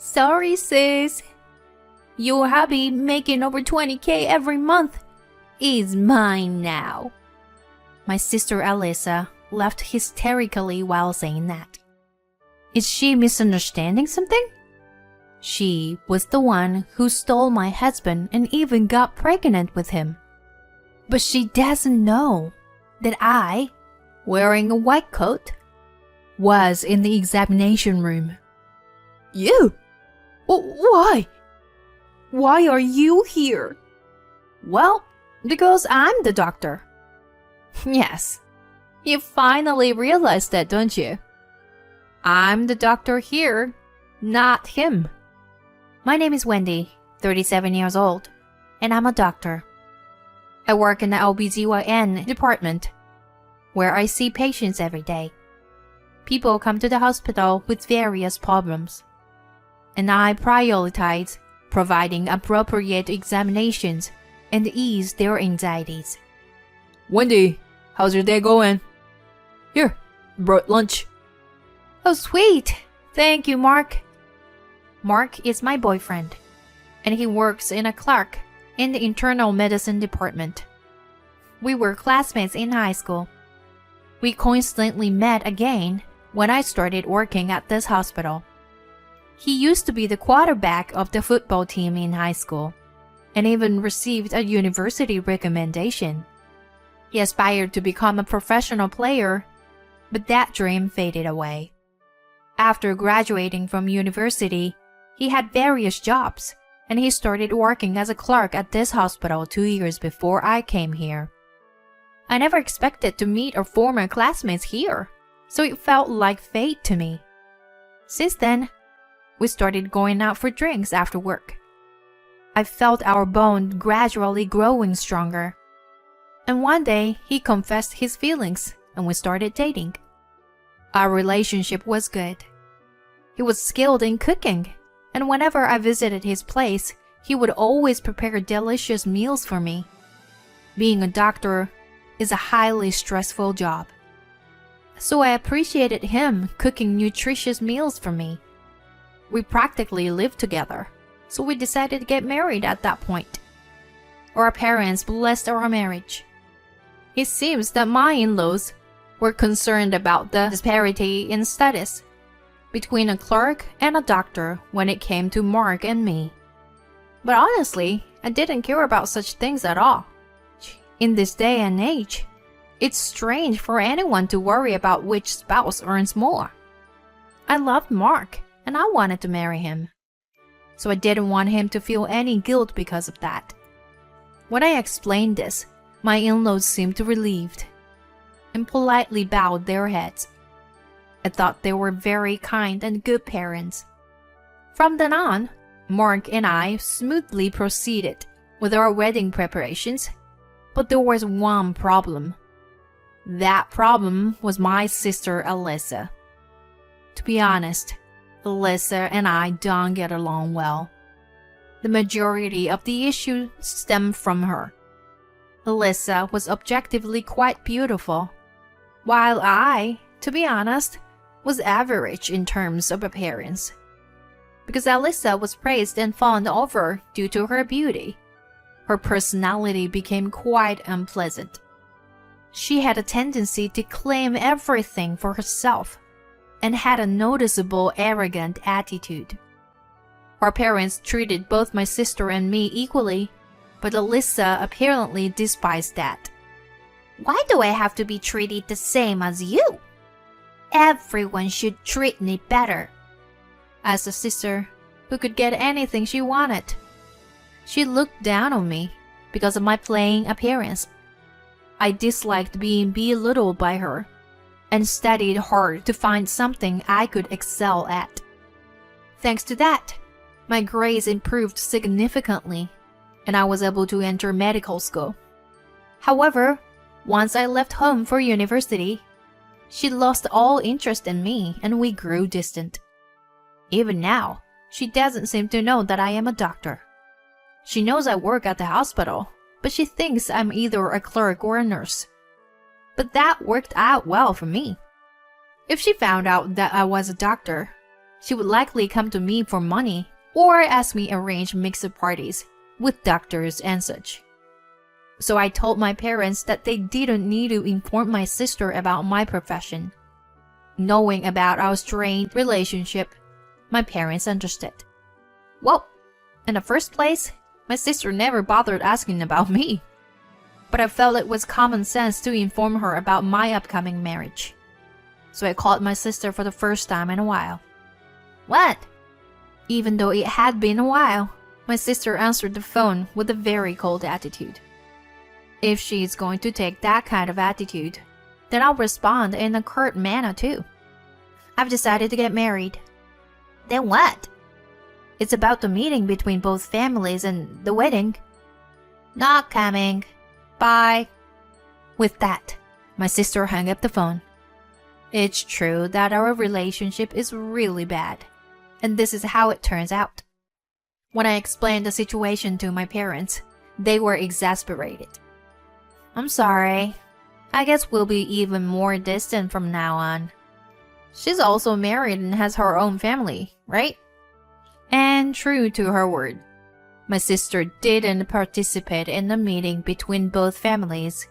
Sorry, sis. Your hubby making over 20K every month is mine now. My sister Alyssa laughed hysterically while saying that. Is she misunderstanding something? She was the one who stole my husband and even got pregnant with him. But she doesn't know that I, wearing a white coat, was in the examination room. You? Why? Why are you here? Well, because I'm the doctor. Yes, you finally realized that, don't you? I'm the doctor here, not him. My name is Wendy, 37 years old, and I'm a doctor. I work in the OBGYN department, where I see patients every day. People come to the hospital with various problems, and I prioritize providing appropriate examinations and ease their anxieties. Wendy, how's your day going? Here, brought lunch. Oh, sweet. Thank you, Mark. Mark is my boyfriend, and he works in a clerk in the internal medicine department. We were classmates in high school. We coincidentally met again when I started working at this hospital. He used to be the quarterback of the football team in high school, and even received a university recommendation. He aspired to become a professional player, but that dream faded away. After graduating from university, he had various jobs, and he started working as a clerk at this hospital 2 years before I came here. I never expected to meet our former classmates here, so it felt like fate to me. Since then, we started going out for drinks after work. I felt our bond gradually growing stronger. And one day, he confessed his feelings, and we started dating. Our relationship was good. He was skilled in cooking, and whenever I visited his place, he would always prepare delicious meals for me. Being a doctor is a highly stressful job, so I appreciated him cooking nutritious meals for me. We practically lived together, so we decided to get married at that point. Our parents blessed our marriage. It seems that my in-laws were concerned about the disparity in status between a clerk and a doctor when it came to Mark and me. But honestly, I didn't care about such things at all. In this day and age, it's strange for anyone to worry about which spouse earns more. I loved Mark, and I wanted to marry him, so I didn't want him to feel any guilt because of that. When I explained this, my in-laws seemed relieved and politely bowed their heads. I thought they were very kind and good parents. From then on, Mark and I smoothly proceeded with our wedding preparations, but there was one problem. That problem was my sister Alyssa. To be honest, Alyssa and I don't get along well. The majority of the issue stemmed from her. Alyssa was objectively quite beautiful, while I, to be honest, was average in terms of appearance. Because Alyssa was praised and fawned over due to her beauty, her personality became quite unpleasant. She had a tendency to claim everything for herself and had a noticeable arrogant attitude. Our parents treated both my sister and me equally, but Alyssa apparently despised that. Why do I have to be treated the same as you? Everyone should treat me better, asked a sister who could get anything she wanted. She looked down on me because of my plain appearance. I disliked being belittled by her and studied hard to find something I could excel at. Thanks to that, my grades improved significantly, and I was able to enter medical school. However, once I left home for university, she lost all interest in me and we grew distant. Even now, she doesn't seem to know that I am a doctor. She knows I work at the hospital, but she thinks I'm either a clerk or a nurse. But that worked out well for me. If she found out that I was a doctor, she would likely come to me for money or ask me arrange mixed parties with doctors and such. So I told my parents that they didn't need to inform my sister about my profession. Knowing about our strained relationship, my parents understood. Well, in the first place, my sister never bothered asking about me. But I felt it was common sense to inform her about my upcoming marriage. So I called my sister for the first time in a while. What? Even though it had been a while, my sister answered the phone with a very cold attitude. If she's going to take that kind of attitude, then I'll respond in a curt manner too. I've decided to get married. Then what? It's about the meeting between both families and the wedding. Not coming. Bye. With that, my sister hung up the phone. It's true that our relationship is really bad, and this is how it turns out. When I explained the situation to my parents, they were exasperated. I'm sorry. I guess we'll be even more distant from now on. She's also married and has her own family, right? And true to her word, my sister didn't participate in the meeting between both families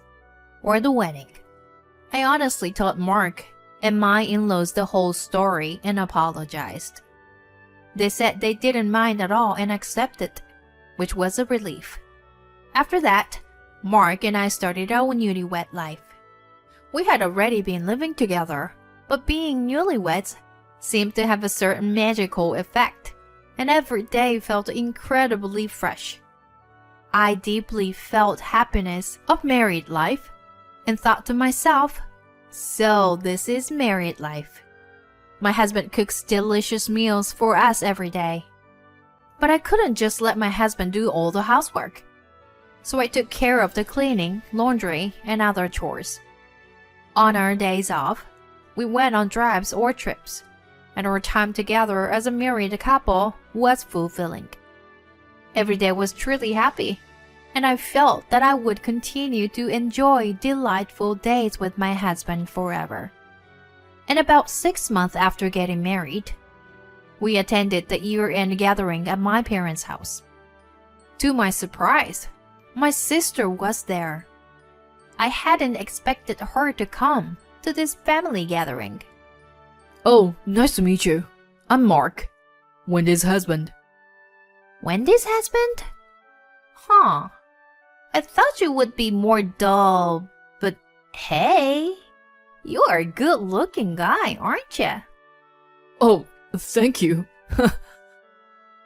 or the wedding. I honestly told Mark and my in-laws the whole story and apologized. They said they didn't mind at all and accepted, which was a relief. After that, Mark and I started our newlywed life. We had already been living together, but being newlyweds seemed to have a certain magical effect, and every day felt incredibly fresh. I deeply felt happiness of married life and thought to myself, so this is married life. My husband cooks delicious meals for us every day. But I couldn't just let my husband do all the housework. So I took care of the cleaning, laundry, and other chores. On our days off, we went on drives or trips, and our time together as a married couple was fulfilling. Every day was truly happy, and I felt that I would continue to enjoy delightful days with my husband forever. And about 6 months after getting married, we attended the year-end gathering at my parents' house. To my surprise, my sister was there. I hadn't expected her to come to this family gathering. Oh, nice to meet you. I'm Mark, Wendy's husband. Wendy's husband? Huh. I thought you would be more dull, but hey, you are a good-looking guy, aren't you? Oh, thank you.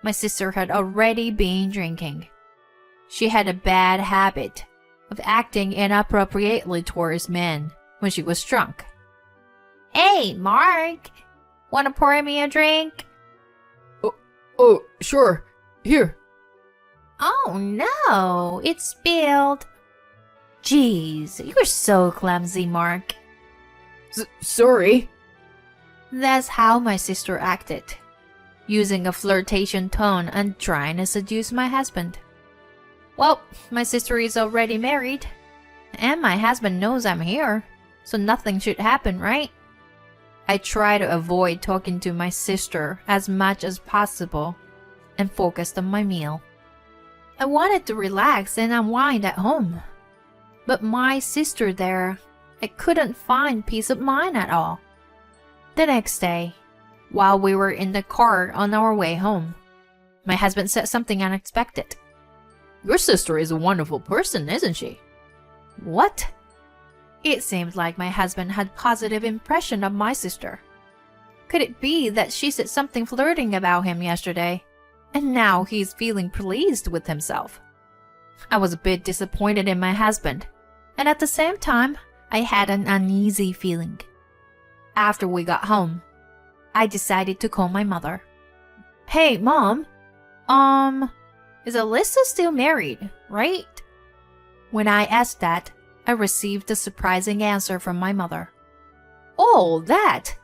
My sister had already been drinking. She had a bad habit of acting inappropriately towards men when she was drunk. Hey, Mark, wanna pour me a drink? Oh, sure. Here. Oh no, it spilled. Jeez, you're so clumsy, Mark. Sorry. That's how my sister acted, using a flirtation tone and trying to seduce my husband. Well, my sister is already married, and my husband knows I'm here, so nothing should happen, right? I try to avoid talking to my sister as much as possible and focused on my meal. I wanted to relax and unwind at home, but my sister there, I couldn't find peace of mind at all. The next day, while we were in the car on our way home, my husband said something unexpected. Your sister is a wonderful person, isn't she? What? It seemed like my husband had positive impression of my sister. Could it be that she said something flirting about him yesterday, and now he's feeling pleased with himself? I was a bit disappointed in my husband, and at the same time, I had an uneasy feeling. After we got home, I decided to call my mother. Hey, Mom, is Alyssa still married, right? When I asked that, I received a surprising answer from my mother. Oh, that!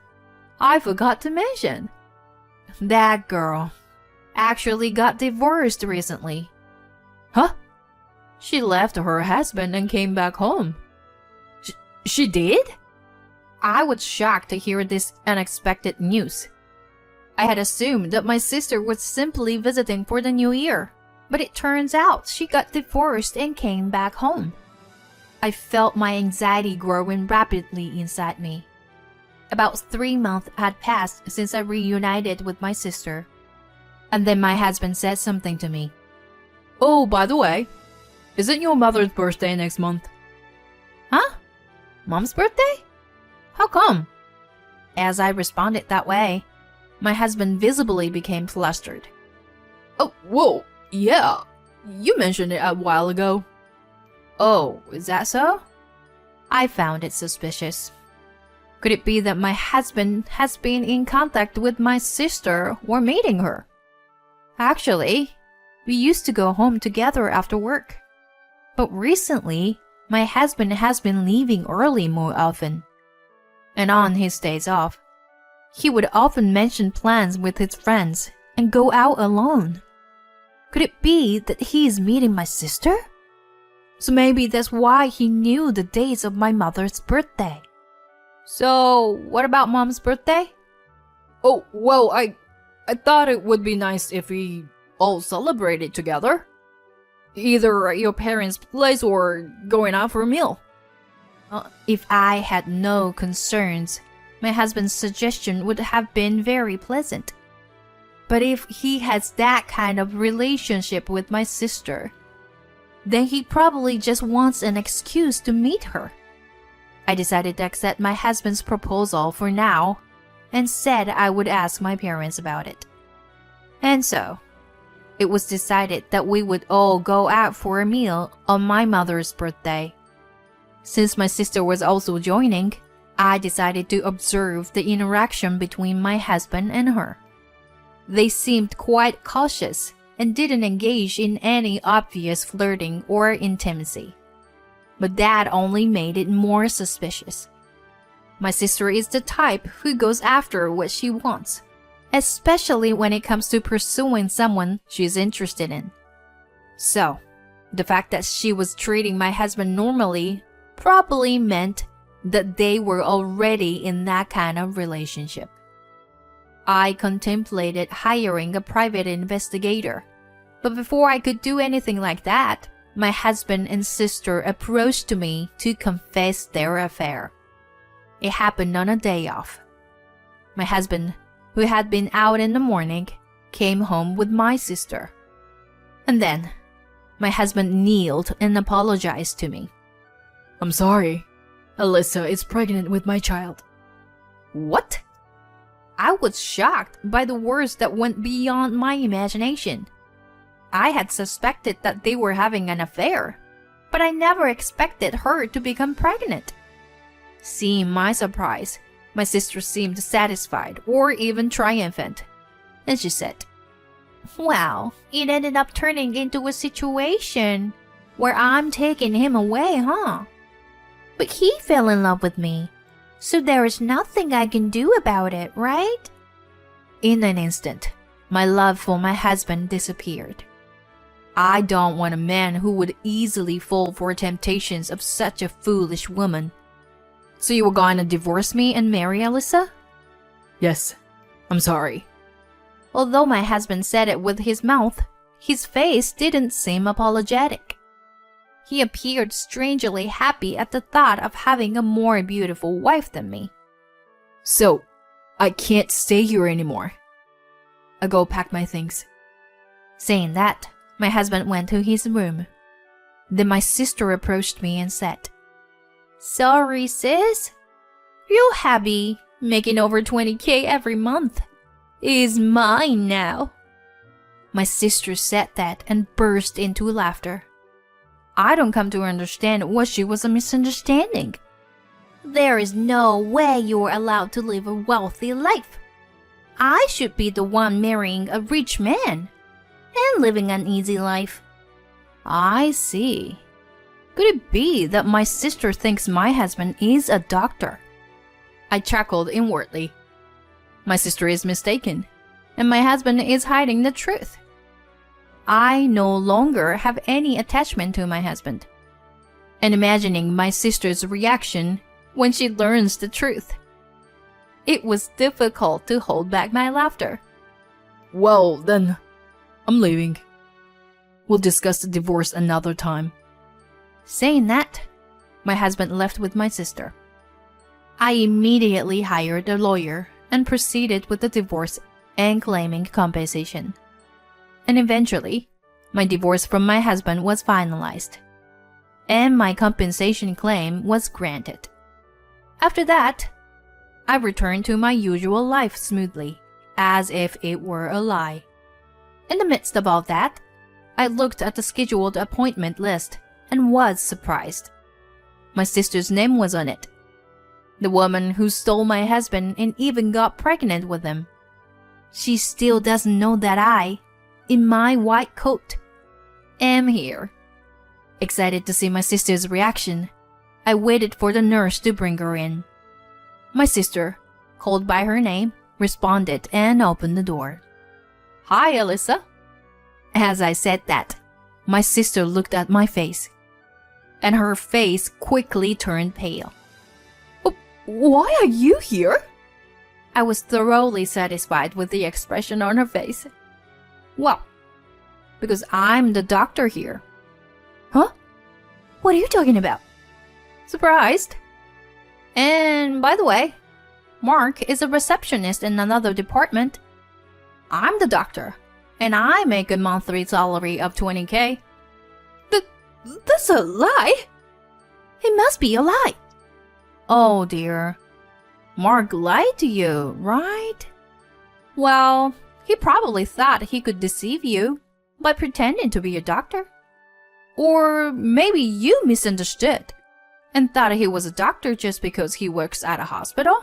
I forgot to mention. That girl actually got divorced recently. Huh? She left her husband and came back home. She did? I was shocked to hear this unexpected news. I had assumed that my sister was simply visiting for the new year, but it turns out she got divorced and came back home. I felt my anxiety growing rapidly inside me. About 3 months had passed since I reunited with my sister. And then my husband said something to me. Oh, by the way, isn't your mother's birthday next month? Huh? Mom's birthday? How come? As I responded that way, my husband visibly became flustered. Oh, whoa, yeah. You mentioned it a while ago. Oh, is that so? I found it suspicious. Could it be that my husband has been in contact with my sister or meeting her? Actually, we used to go home together after work. But recently, my husband has been leaving early more often. And on his days off, he would often mention plans with his friends and go out alone. Could it be that he is meeting my sister? So maybe that's why he knew the dates of my mother's birthday. So, what about Mom's birthday? Oh, well, I thought it would be nice if we all celebrated together. Either at your parents' place or going out for a meal. If I had no concerns, my husband's suggestion would have been very pleasant. But if he has that kind of relationship with my sister, then he probably just wants an excuse to meet her. I decided to accept my husband's proposal for now and said I would ask my parents about it. And so, it was decided that we would all go out for a meal on my mother's birthday. Since my sister was also joining, I decided to observe the interaction between my husband and her. They seemed quite cautious and didn't engage in any obvious flirting or intimacy. But that only made it more suspicious. My sister is the type who goes after what she wants, especially when it comes to pursuing someone she's interested in. So, the fact that she was treating my husband normally probably meant that they were already in that kind of relationship. I contemplated hiring a private investigator, but before I could do anything like that, my husband and sister approached me to confess their affair. It happened on a day off. My husband, who had been out in the morning, came home with my sister. And then, my husband kneeled and apologized to me. I'm sorry. Alyssa is pregnant with my child. What? I was shocked by the words that went beyond my imagination. I had suspected that they were having an affair, but I never expected her to become pregnant. Seeing my surprise, my sister seemed satisfied or even triumphant, and she said, "Well, it ended up turning into a situation where I'm taking him away, huh? But he fell in love with me, so there is nothing I can do about it, right?" In an instant, my love for my husband disappeared. I don't want a man who would easily fall for temptations of such a foolish woman. So you were going to divorce me and marry Alyssa? Yes, I'm sorry. Although my husband said it with his mouth, his face didn't seem apologetic. He appeared strangely happy at the thought of having a more beautiful wife than me. So, I can't stay here anymore. I go pack my things. Saying that, my husband went to his room. Then my sister approached me and said, "Sorry, sis. Your hubby, making over 20K every month, is mine now." My sister said that and burst into laughter. I don't come to understand what she was a misunderstanding. There is no way you're allowed to live a wealthy life. I should be the one marrying a rich man and living an easy life. I see. Could it be that my sister thinks my husband is a doctor? I chuckled inwardly. My sister is mistaken, and my husband is hiding the truth. I no longer have any attachment to my husband. And imagining my sister's reaction when she learns the truth, it was difficult to hold back my laughter. Well, then, I'm leaving. We'll discuss the divorce another time. Saying that, my husband left with my sister. I immediately hired a lawyer and proceeded with the divorce and claiming compensation. And eventually, my divorce from my husband was finalized, and my compensation claim was granted. After that, I returned to my usual life smoothly, as if it were a lie. In the midst of all that, I looked at the scheduled appointment list and was surprised. My sister's name was on it. The woman who stole my husband and even got pregnant with him. She still doesn't know that I, in my white coat, am here. Excited to see my sister's reaction, I waited for the nurse to bring her in. My sister, called by her name, responded and opened the door. Hi, Alyssa. As I said that, my sister looked at my face, and her face quickly turned pale. Why are you here? I was thoroughly satisfied with the expression on her face. Well, because I'm the doctor here. Huh? What are you talking about? Surprised? And by the way, Mark is a receptionist in another department. I'm the doctor, and I make a monthly salary of 20K. That's a lie. It must be a lie. Oh dear. Mark lied to you, right? Well, he probably thought he could deceive you by pretending to be a doctor. Or maybe you misunderstood and thought he was a doctor just because he works at a hospital.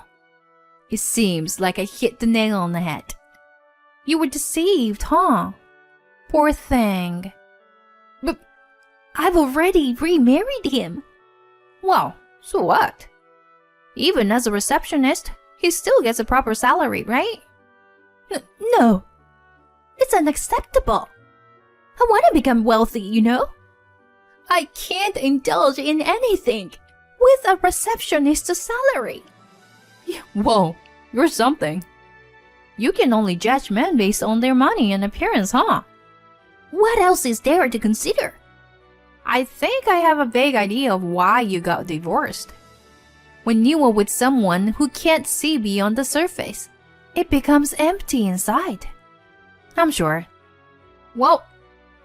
It seems like I hit the nail on the head. You were deceived, huh? Poor thing. But I've already remarried him. Well, so what? Even as a receptionist, he still gets a proper salary, right? No. It's unacceptable. I want to become wealthy, you know? I can't indulge in anything with a receptionist's salary. Whoa, you're something. You can only judge men based on their money and appearance, huh? What else is there to consider? I think I have a vague idea of why you got divorced. When you are with someone who can't see beyond the surface, it becomes empty inside. I'm sure. Well,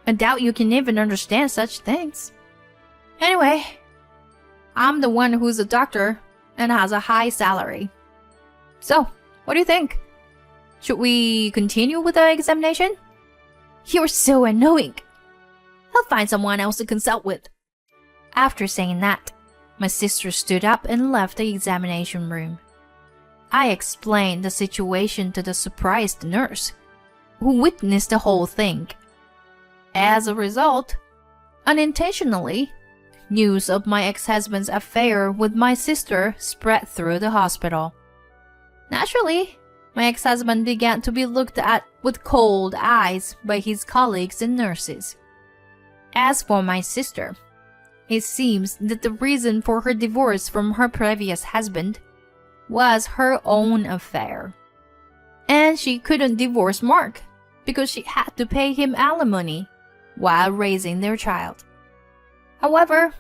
I doubt you can even understand such things. Anyway, I'm the one who's a doctor and has a high salary. So, what do you think? Should we continue with the examination? You're so annoying. I'll find someone else to consult with. After saying that, my sister stood up and left the examination room. I explained the situation to the surprised nurse, who witnessed the whole thing. As a result, unintentionally, news of my ex-husband's affair with my sister spread through the hospital. Naturally, my ex-husband began to be looked at with cold eyes by his colleagues and nurses. As for my sister, it seems that the reason for her divorce from her previous husband was her own affair. And she couldn't divorce Mark because she had to pay him alimony while raising their child. However,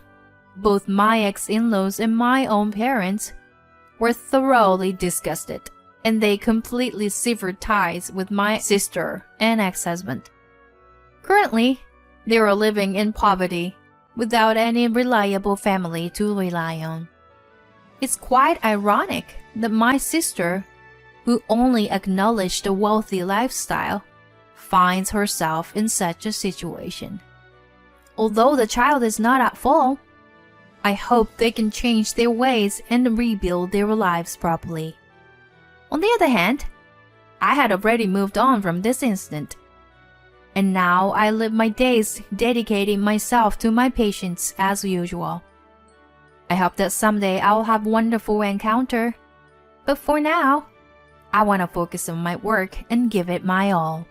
both my ex-in-laws and my own parents were thoroughly disgusted, and they completely severed ties with my sister and ex-husband. Currently, they are living in poverty without any reliable family to rely on. It's quite ironic that my sister, who only acknowledged a wealthy lifestyle, finds herself in such a situation. Although the child is not at fault, I hope they can change their ways and rebuild their lives properly. On the other hand, I had already moved on from this incident, and now I live my days dedicating myself to my patients as usual. I hope that someday I'll have a wonderful encounter, but for now, I want to focus on my work and give it my all.